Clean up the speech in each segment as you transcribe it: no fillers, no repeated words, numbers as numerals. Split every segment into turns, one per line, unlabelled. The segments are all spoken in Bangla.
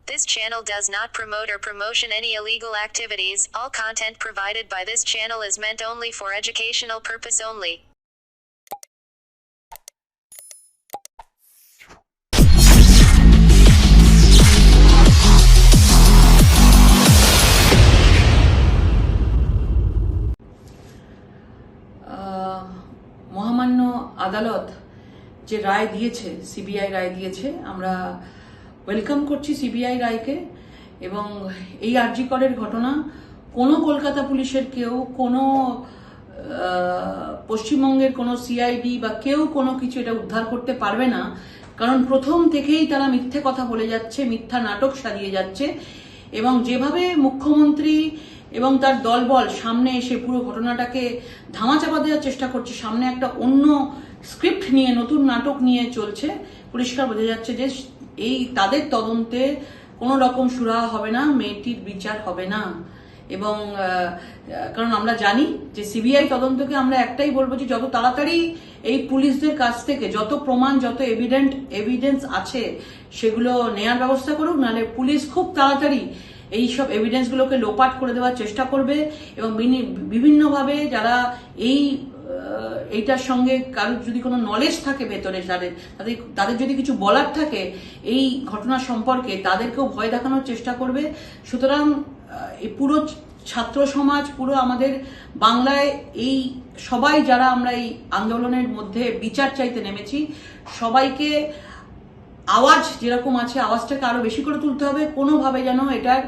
This channel does not promote or promotion any illegal activities. All content provided by this channel is meant only for educational purpose only.
মহামান্য আদালত যে রায় দিয়েছে, সিবিআই রায় দিয়েছে, আমরা ওয়েলকাম করছি সিবিআই রায়কে। এবং এই আরজি করের ঘটনা কোনো কলকাতা পুলিশের কেউ, কোনো পশ্চিমবঙ্গের কোনো সিআইডি বা কেউ কোনো কিছু এটা উদ্ধার করতে পারবে না। কারণ প্রথম থেকেই তারা মিথ্যে কথা বলে যাচ্ছে, মিথ্যা নাটক সাজিয়ে যাচ্ছে। এবং যেভাবে মুখ্যমন্ত্রী এবং তার দলবল সামনে এসে পুরো ঘটনাটাকে ধামাচাপা দেওয়ার চেষ্টা করছে, সামনে একটা অন্য স্ক্রিপ্ট নিয়ে, নতুন নাটক নিয়ে চলছে, পরিষ্কার বোঝা যাচ্ছে যে এই তাদের তদন্তে কোনো রকম সুরাহা হবে না, মেয়েটির বিচার হবে না। এবং কারণ আমরা জানি যে সিবিআই তদন্তকে আমরা একটাই বলবো যে যত তাড়াতাড়ি এই পুলিশদের কাছ থেকে যত প্রমাণ, যত এভিডেন্স আছে সেগুলো নেয়ার ব্যবস্থা করুক, নাহলে পুলিশ খুব তাড়াতাড়ি এইসব এভিডেন্সগুলোকে লোপাট করে দেওয়ার চেষ্টা করবে। এবং বিভিন্নভাবে যারা এইটার সঙ্গে কারোর যদি কোনো নলেজ থাকে ভেতরে, তাদের যদি কিছু বলার থাকে এই ঘটনা সম্পর্কে, তাদেরকেও ভয় দেখানোর চেষ্টা করবে। সুতরাং এই পুরো ছাত্র সমাজ, পুরো আমাদের বাংলায় এই সবাই যারা আমরা এই আন্দোলনের মধ্যে বিচার চাইতে নেমেছি, সবাইকে আওয়াজ যেরকম আছে আওয়াজটাকে আরো বেশি করে তুলতে হবে। কোনোভাবে যেন এটার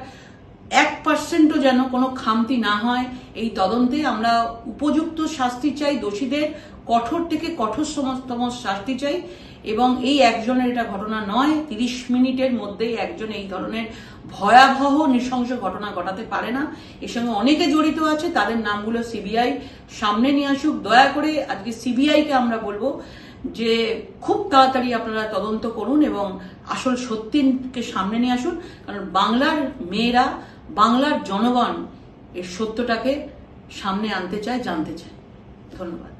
1%ও যেন কোনো খামতি না হয় এই তদন্তে। আমরা উপযুক্ত শাস্তি চাই, দোষীদের কঠোর থেকে কঠোরতম শাস্তি চাই। এবং এই একজনের এটা ঘটনা নয়, 30 মিনিটের মধ্যেই একজন এই ধরনের ভয়াবহ নৃশংস ঘটনা ঘটাতে পারে না। এর সঙ্গে অনেকে জড়িত আছে, তাদের নামগুলো সিবিআই সামনে নিয়ে আসুক। দয়া করে আজকে সিবিআইকে আমরা বলবো যে খুব তাড়াতাড়ি আপনারা তদন্ত করুন এবং আসল সত্যিকে সামনে নিয়ে আসুন। কারণ বাংলার মেয়েরা, বাংলার জনগণ এর সত্যটাকে সামনে আনতে চায়, জানতে চায়। ধন্যবাদ।